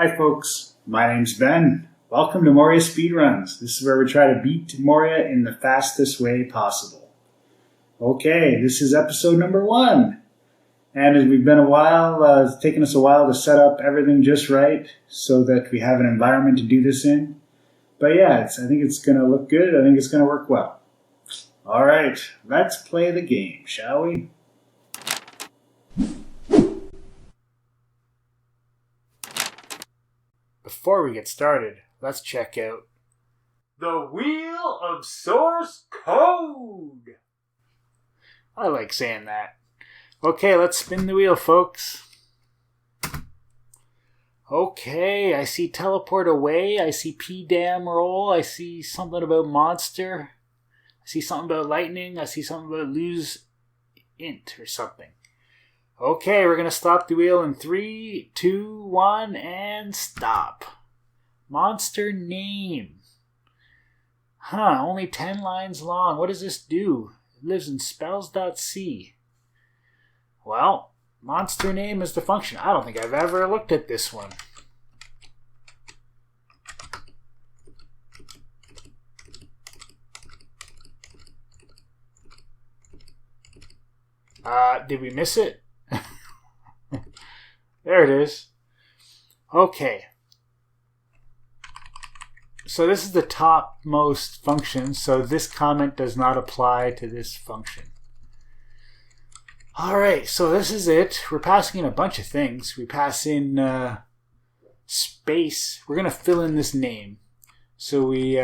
Hi folks, my name's Ben. Welcome to Moria Speedruns. This is where we try to beat Moria in the fastest way possible. Okay, this is episode number 1. And we've been a while, it's taken us a while to set up everything just right so that we have an environment to do this in. But yeah, I think it's going to look good. I think it's going to work well. Alright, let's play the game, shall we? Before we get started, let's check out the Wheel of Source Code. I like saying that. Okay, let's spin the wheel, folks. Okay, I see teleport away. I see P-Dam roll. I see something about monster. I see something about lightning. I see something about lose int or something. Okay, we're going to stop the wheel in 3, 2, 1, and stop. Monster name. Only 10 lines long. What does this do? It lives in spells.c. Well, monster name is the function. I don't think I've ever looked at this one. Did we miss it? There it is. Okay. So this is the topmost function, so this comment does not apply to this function. Alright, so this is it. We're passing in a bunch of things. We pass in space. We're going to fill in this name. So we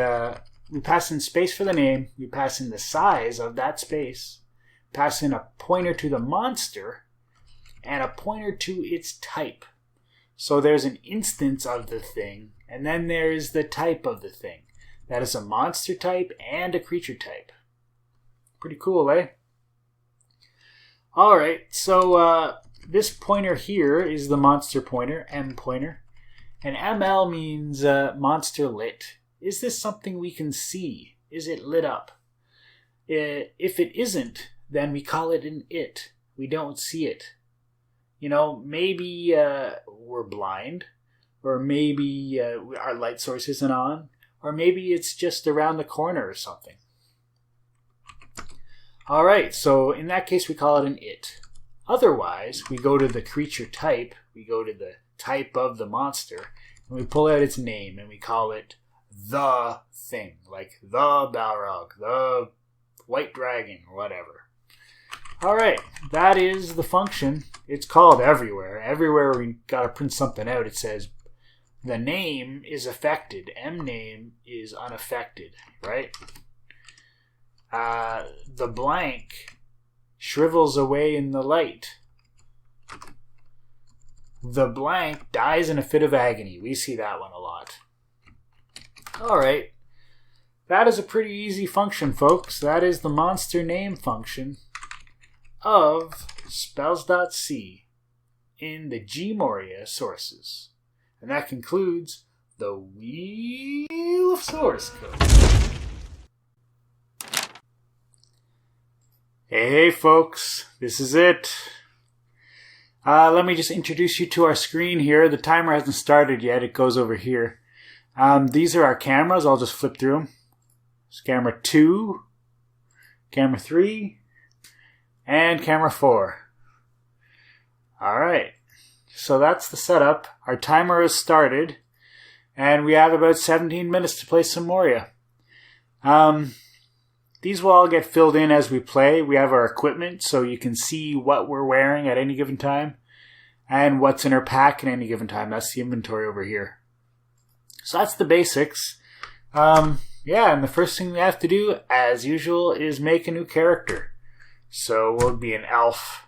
pass in space for the name. We pass in the size of that space. Pass in a pointer to the monster. And a pointer to its type. So there's an instance of the thing, and then there's the type of the thing. That is a monster type and a creature type. Pretty cool, eh? Alright, so this pointer here is the monster pointer, M pointer. And ML means monster lit. Is this something we can see? Is it lit up? If it isn't, then we call it an it. We don't see it. You know, maybe we're blind, or maybe our light source isn't on, or maybe it's just around the corner or something. Alright, so in that case we call it an it. Otherwise, we go to the creature type, we go to the type of the monster, and we pull out its name, and we call it the thing, like the Balrog, the white dragon, or whatever. Alright, that is the function. It's called everywhere. Everywhere we gotta print something out, it says the name is affected. M name is unaffected, right? The blank shrivels away in the light. The blank dies in a fit of agony. We see that one a lot. Alright, that is a pretty easy function, folks. That is the monster name function of spells.c in the Moria sources. And that concludes the Wheel of Source Code. Hey folks, this is it. Let me just introduce you to our screen here. The timer hasn't started yet. It goes over here. These are our cameras. I'll just flip through them. It's camera 2, camera 3, and camera 4. Alright, so that's the setup. Our timer has started, and we have about 17 minutes to play some Moria. These will all get filled in as we play. We have our equipment, so you can see what we're wearing at any given time, and what's in our pack at any given time. That's the inventory over here. So that's the basics. Yeah, and the first thing we have to do, as usual, is make a new character. So we'll be an elf.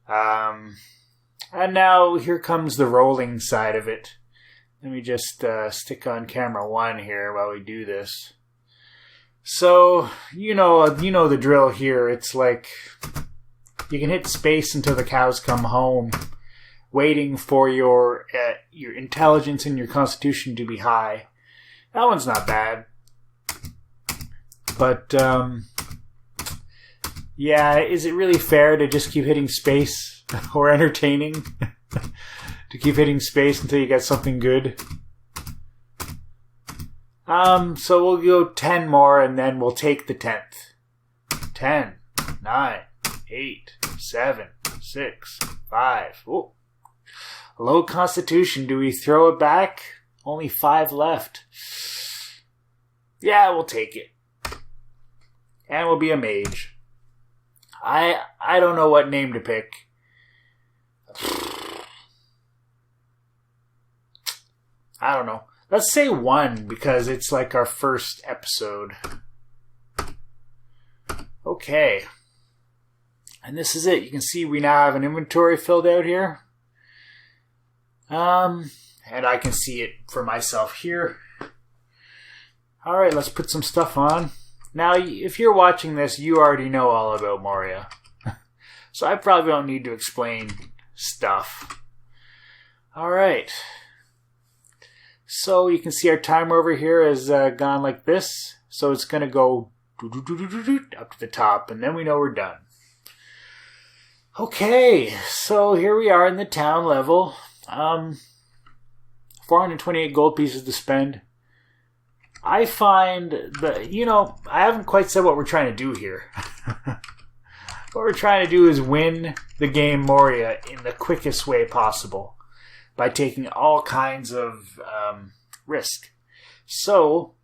And now here comes the rolling side of it. Let me just stick on camera 1 here while we do this. So, you know the drill here. It's like you can hit space until the cows come home, waiting for your intelligence and your constitution to be high. That one's not bad. But, yeah, is it really fair to just keep hitting space or entertaining? to keep hitting space until you get something good. So we'll go 10 more and then we'll take the 10th. 10, 9, 8, 7, 6, 5. Ooh. Low constitution. Do we throw it back? Only 5 left. Yeah, we'll take it. And we'll be a mage. I don't know what name to pick. I don't know. Let's say 1 because it's like our first episode. Okay. And this is it. You can see we now have an inventory filled out here. And I can see it for myself here. Alright, let's put some stuff on. Now, if you're watching this, you already know all about Moria. So I probably don't need to explain stuff. Alright. So you can see our timer over here has gone like this. So it's going to go up to the top, and then we know we're done. Okay, so here we are in the town level. 428 gold pieces to spend. I find that, I haven't quite said what we're trying to do here. What we're trying to do is win the game Moria in the quickest way possible by taking all kinds of risk. So,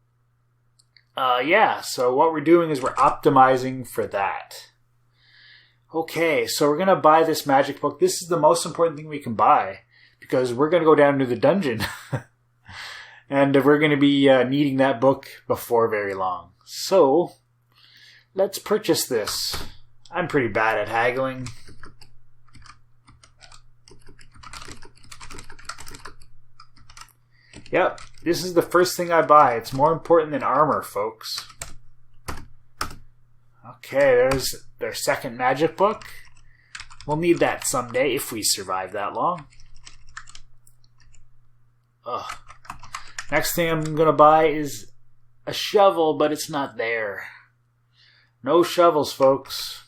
so what we're doing is we're optimizing for that. Okay, so we're going to buy this magic book. This is the most important thing we can buy because we're going to go down to the dungeon. And we're going to be needing that book before very long. So, let's purchase this. I'm pretty bad at haggling. Yep, this is the first thing I buy. It's more important than armor, folks. Okay, there's their second magic book. We'll need that someday if we survive that long. Ugh. Next thing I'm going to buy is a shovel, but it's not there. No shovels, folks.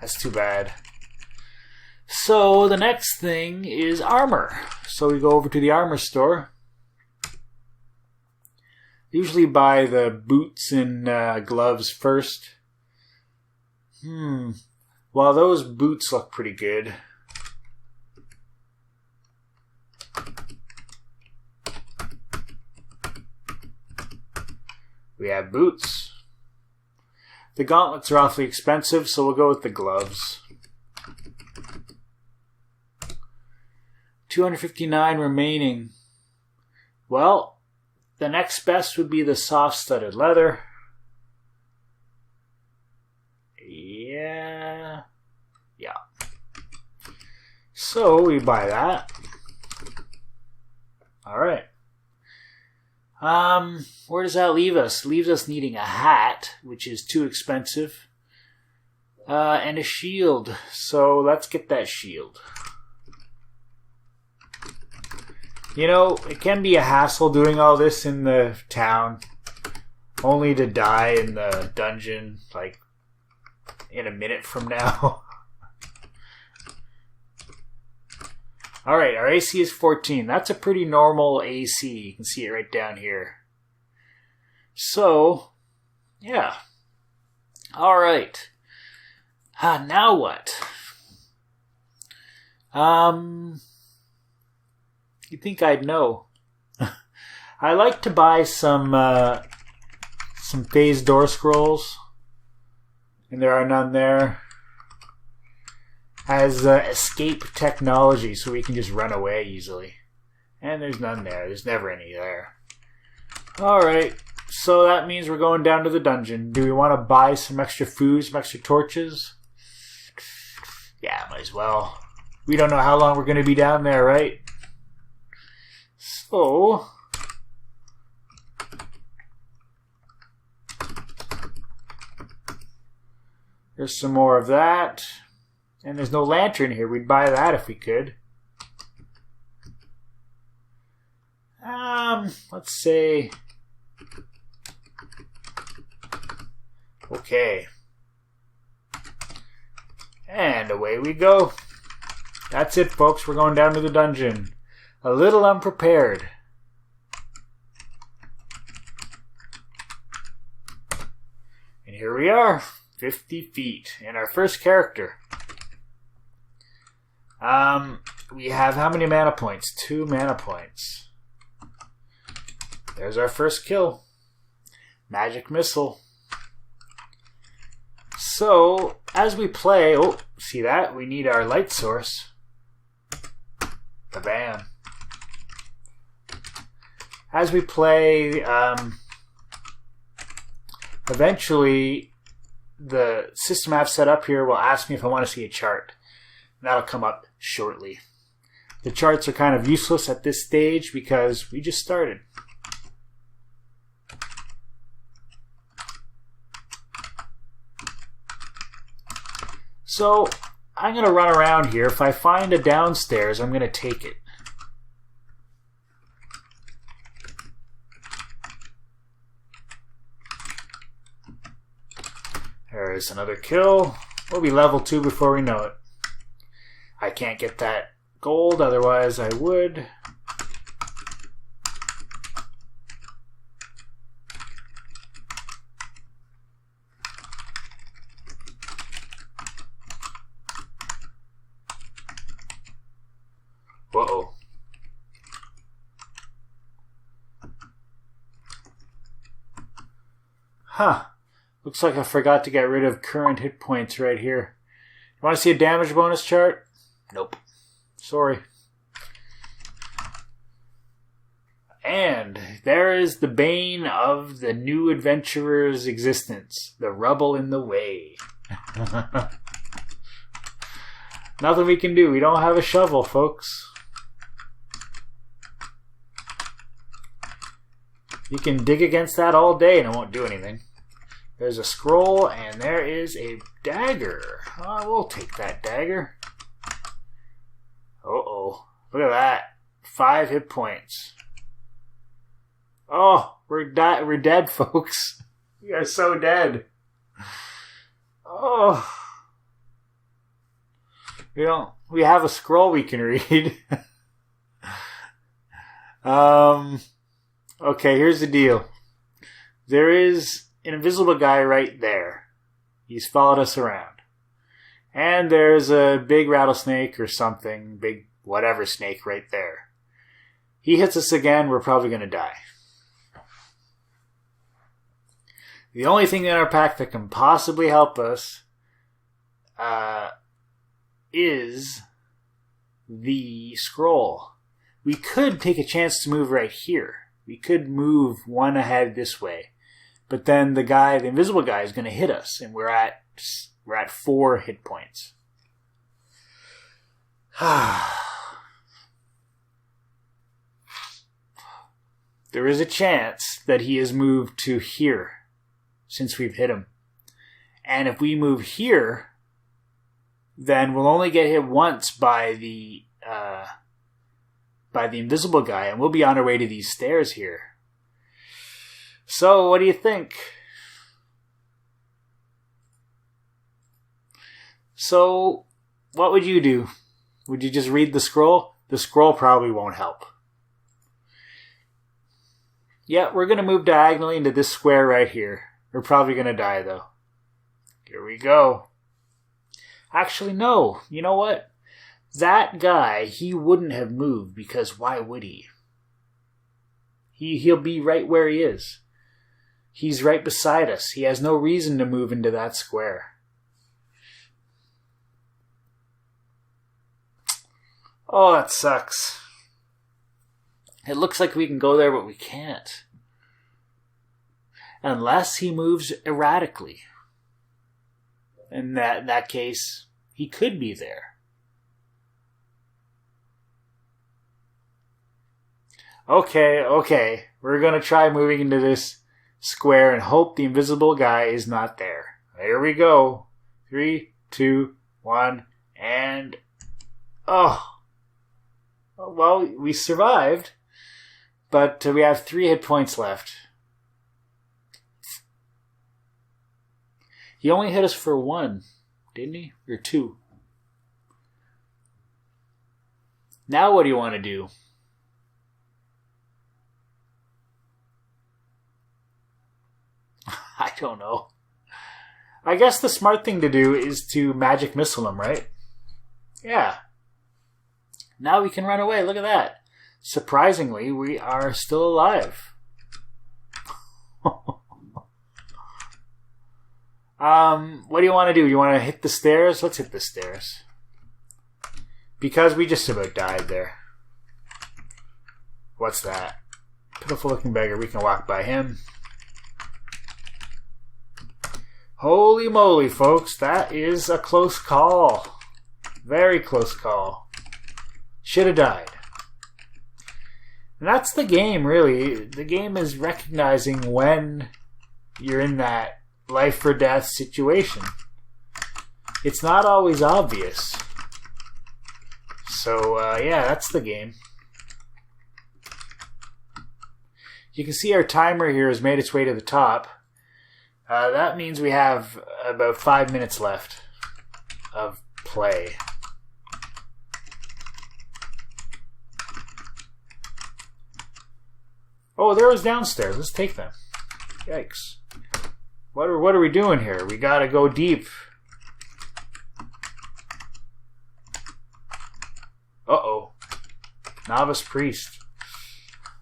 That's too bad. So the next thing is armor. So we go over to the armor store. Usually buy the boots and gloves first. Well, those boots look pretty good. We have boots. The gauntlets are awfully expensive, so we'll go with the gloves. 259 remaining. Well, the next best would be the soft studded leather. Yeah. So we buy that. Alright. Where does that leave us? Leaves us needing a hat, which is too expensive. And a shield. So let's get that shield. It can be a hassle doing all this in the town. Only to die in the dungeon, like, in a minute from now. Alright, our AC is 14. That's a pretty normal AC. You can see it right down here. So, yeah. Alright. Now what? You'd think I'd know. I like to buy some phase door scrolls. And there are none there. Has escape technology, so we can just run away easily. And there's none there. There's never any there. Alright, so that means we're going down to the dungeon. Do we want to buy some extra food, some extra torches? Yeah, might as well. We don't know how long we're going to be down there, right? So... there's some more of that. And there's no lantern here. We'd buy that if we could. Let's say... okay. And away we go. That's it, folks. We're going down to the dungeon. A little unprepared. And here we are. 50 feet. And our first character. We have how many mana points? 2 mana points. There's our first kill. Magic missile. So, as we play... Oh, see that? We need our light source. Bam. As we play, eventually the system I've set up here will ask me if I want to see a chart. And that'll come up shortly. The charts are kind of useless at this stage because we just started. So, I'm going to run around here. If I find a downstairs, I'm going to take it. There's another kill. We'll be level 2 before we know it. I can't get that gold, otherwise I would. Whoa. Huh. Looks like I forgot to get rid of current hit points right here. You want to see a damage bonus chart? Nope. Sorry. And there is the bane of the new adventurer's existence. The rubble in the way. Nothing we can do. We don't have a shovel, folks. You can dig against that all day and it won't do anything. There's a scroll and there is a dagger. Oh, we'll take that dagger. Uh-oh. Look at that. 5 hit points. Oh, we're dead, folks. We are so dead. Oh. We have a scroll we can read. Okay, here's the deal. There is an invisible guy right there. He's followed us around. And there's a big rattlesnake or something, big whatever snake right there. He hits us again, we're probably going to die. The only thing in our pack that can possibly help us is the scroll. We could take a chance to move right here. We could move one ahead this way. But then the invisible guy is going to hit us, and we're at 4 hit points. There is a chance that he has moved to here since we've hit him. And if we move here, then we'll only get hit once by the invisible guy, and we'll be on our way to these stairs here. So, what do you think? So, what would you do? Would you just read the scroll? The scroll probably won't help. Yeah, we're going to move diagonally into this square right here. We're probably going to die, though. Here we go. Actually, no. You know what? That guy, he wouldn't have moved because why would he? He'll be right where he is. He's right beside us. He has no reason to move into that square. Oh, that sucks. It looks like we can go there, but we can't. Unless he moves erratically. In that case, he could be there. Okay. We're going to try moving into this square and hope the invisible guy is not there. Here we go. 3, 2, 1, and... Oh. Well, we survived, but we have 3 hit points left. He only hit us for 1, didn't he? Or 2. Now what do you want to do? I don't know. I guess the smart thing to do is to magic missile him, right? Yeah. Now we can run away. Look at that. Surprisingly, we are still alive. What do you want to do? Do you want to hit the stairs? Let's hit the stairs. Because we just about died there. What's that? Pitiful looking beggar. We can walk by him. Holy moly, folks. That is a close call. Very close call. Should have died. And that's the game, really. The game is recognizing when you're in that life or death situation. It's not always obvious. So, yeah, that's the game. You can see our timer here has made its way to the top. That means we have about 5 minutes left of play. Oh, there was downstairs. Let's take them. Yikes. What are we doing here? We gotta go deep. Uh-oh. Novice Priest.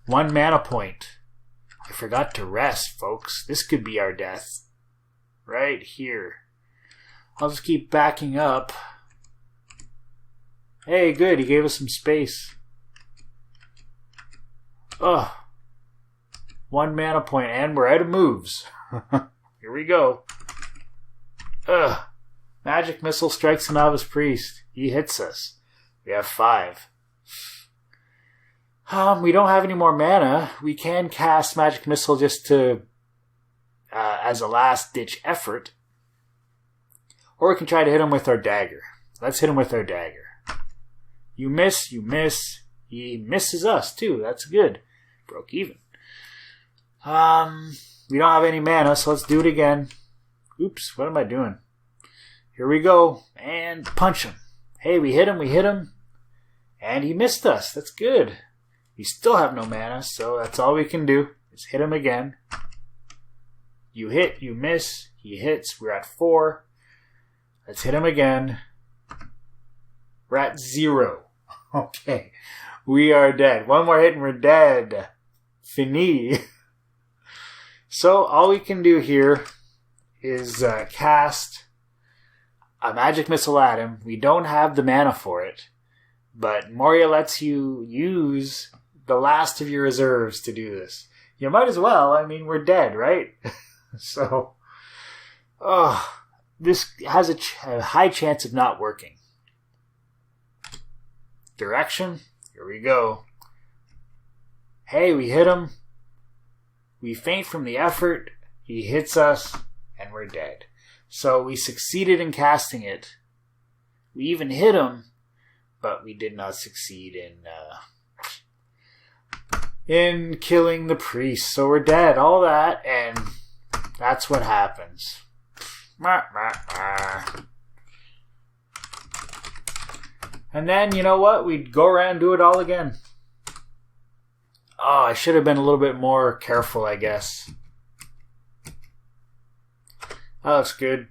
1 mana point. I forgot to rest, folks. This could be our death. Right here. I'll just keep backing up. Hey, good. He gave us some space. Ugh. 1 mana point, and we're out of moves. Here we go. Ugh. Magic Missile strikes the Novice Priest. He hits us. We have 5. We don't have any more mana. We can cast Magic Missile just to, as a last-ditch effort. Or we can try to hit him with our dagger. Let's hit him with our dagger. You miss, you miss. He misses us, too. That's good. Broke even. We don't have any mana, so let's do it again. Oops, what am I doing? Here we go. And punch him. Hey, we hit him. And he missed us. That's good. We still have no mana, so that's all we can do. Is hit him again. You hit, you miss. He hits. We're at 4. Let's hit him again. We're at 0. Okay. We are dead. 1 more hit and we're dead. Fini. So all we can do here is cast a magic missile at him. We don't have the mana for it, but Moria lets you use the last of your reserves to do this. You might as well. I mean, we're dead, right? So, this has a high chance of not working. Direction. Here we go. Hey, we hit him. We faint from the effort. He hits us, and we're dead. So we succeeded in casting it. We even hit him, but we did not succeed in killing the priest. So we're dead. All that, and that's what happens. And then, you know what? We'd go around and do it all again. Oh, I should have been a little bit more careful, I guess. Oh, that's good.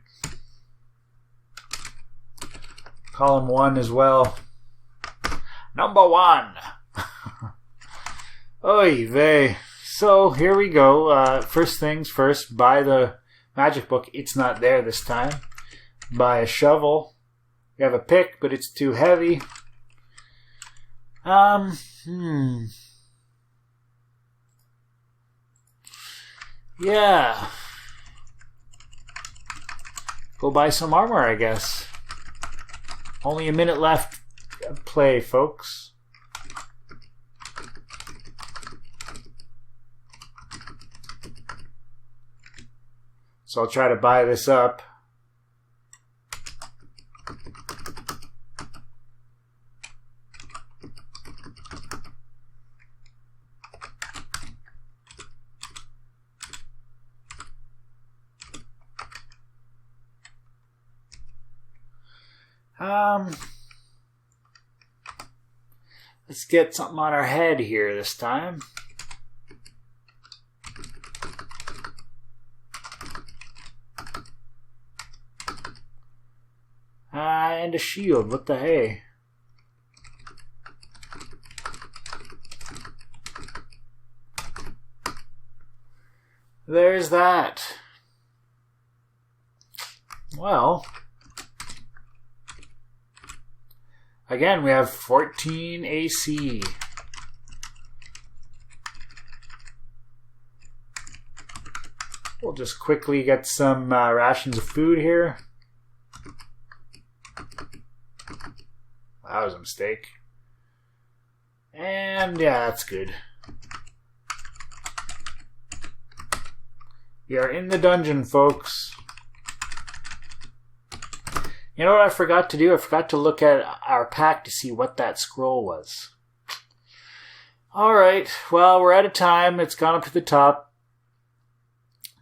Column 1 as well. Number 1. Oy vey. So, here we go. First things first, buy the magic book. It's not there this time. Buy a shovel. We have a pick, but it's too heavy. Yeah. Go buy some armor, I guess. Only a minute left of play, folks. So I'll try to buy this up. Let's get something on our head here this time. And a shield. What the hey? There's that. Well, again, we have 14 AC. We'll just quickly get some rations of food here. That was a mistake. And yeah, that's good. We are in the dungeon, folks. You know what I forgot to do? I forgot to look at our pack to see what that scroll was. Alright, well, we're out of time. It's gone up to the top.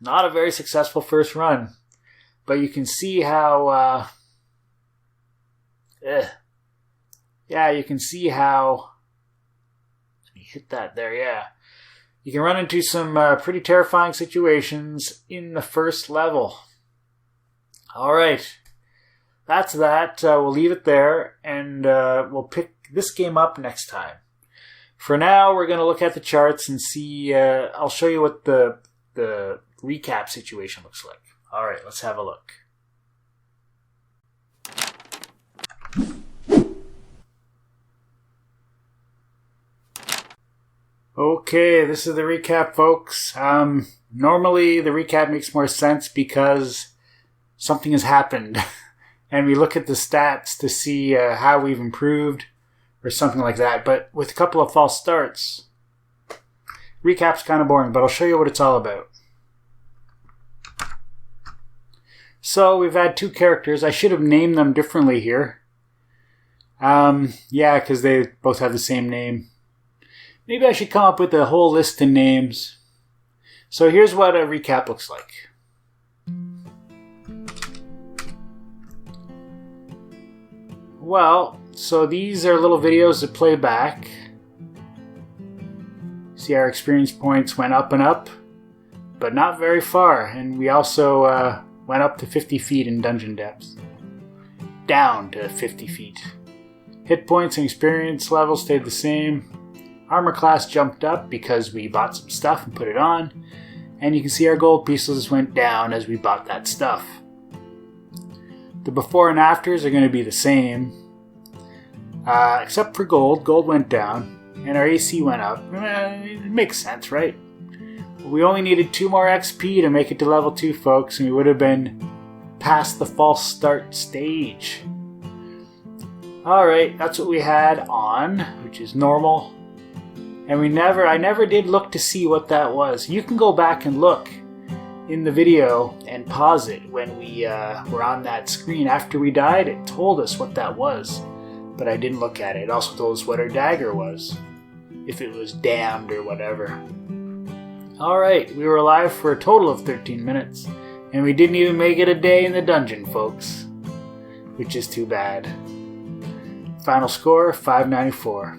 Not a very successful first run. But you can see how... Yeah, you can see how... Let me hit that there, yeah. You can run into some pretty terrifying situations in the first level. Alright. That's that. We'll leave it there, and we'll pick this game up next time. For now, we're going to look at the charts and see... I'll show you what the recap situation looks like. Alright, let's have a look. Okay, this is the recap, folks. Normally, the recap makes more sense because something has happened. And we look at the stats to see how we've improved or something like that. But with a couple of false starts, recap's kind of boring, but I'll show you what it's all about. So we've had two characters. I should have named them differently here. Yeah, because they both have the same name. Maybe I should come up with a whole list of names. So here's what a recap looks like. Well, so these are little videos that play back. See, our experience points went up and up, but not very far. And we also went up to 50 feet in dungeon depth. Down to 50 feet. Hit points and experience level stayed the same. Armor class jumped up because we bought some stuff and put it on. And you can see our gold pieces went down as we bought that stuff. The before and afters are going to be the same. Except for gold. Gold went down. And our AC went up. It makes sense, right? We only needed 2 more XP to make it to level 2, folks. And we would have been past the false start stage. Alright, that's what we had on, which is normal. And I never did look to see what that was. You can go back and look in the video and pause it when we were on that screen. After we died, it told us what that was. But I didn't look at it. It also told us what our dagger was. If it was damned or whatever. Alright, we were alive for a total of 13 minutes. And we didn't even make it a day in the dungeon, folks. Which is too bad. Final score, 594.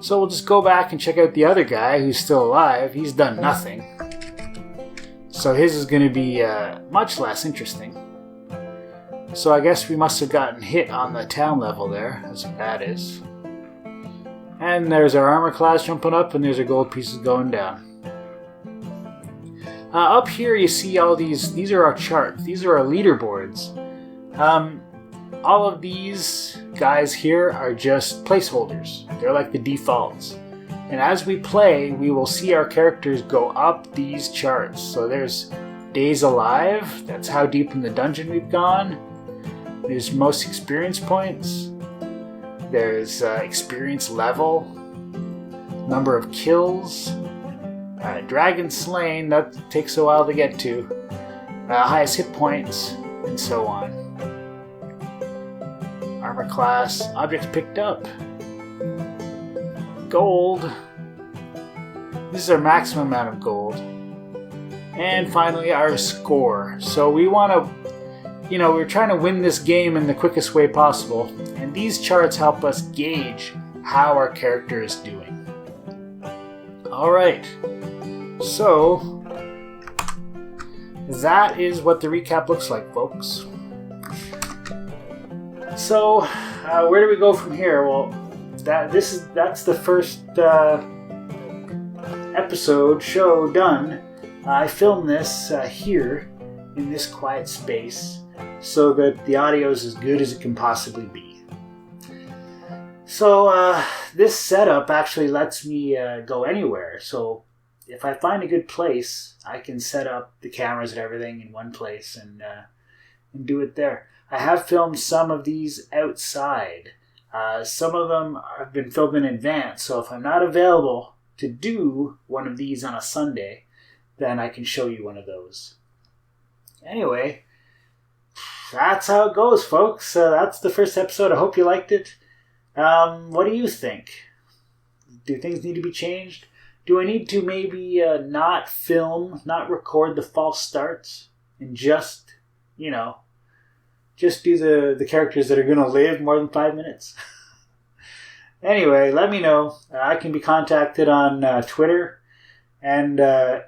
So we'll just go back and check out the other guy who's still alive. He's done nothing. So his is going to be much less interesting. So I guess we must have gotten hit on the town level there. That's what that is. And there's our armor class jumping up, and there's our gold pieces going down. Up here you see all these are our charts. These are our leaderboards. All of these guys here are just placeholders. They're like the defaults. And as we play, we will see our characters go up these charts. So there's days alive. That's how deep in the dungeon we've gone. There's most experience points. There's experience level. Number of kills. Dragon slain, that takes a while to get to. Highest hit points, and so on. Armor class, objects picked up. Gold. This is our maximum amount of gold. And finally, our score. So we want to, we're trying to win this game in the quickest way possible. And these charts help us gauge how our character is doing. Alright, so that is what the recap looks like, folks. So, where do we go from here? Well, that's the first show done. I filmed this here in this quiet space so that the audio is as good as it can possibly be. So this setup actually lets me go anywhere. So if I find a good place, I can set up the cameras and everything in one place and do it there. I have filmed some of these outside. Some of them have been filmed in advance, so if I'm not available to do one of these on a Sunday, then I can show you one of those. Anyway, that's how it goes, folks. That's the first episode. I hope you liked it. What do you think? Do things need to be changed? Do I need to maybe not record the false starts and just do the characters that are going to live more than 5 minutes? Anyway, let me know. I can be contacted on Twitter and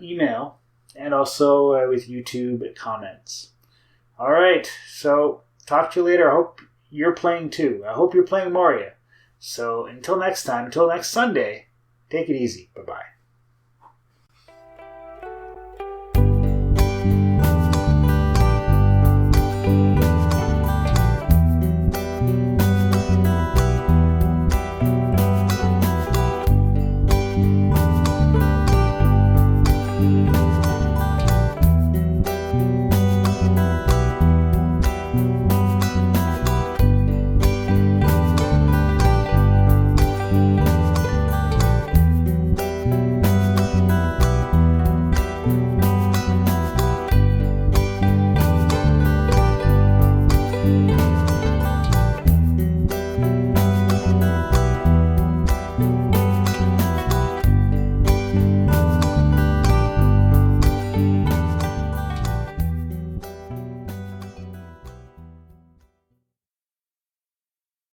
email, and also with YouTube comments. All right, so talk to you later. I hope you're playing too. I hope you're playing Moria. So until next time, until next Sunday, take it easy. Bye-bye.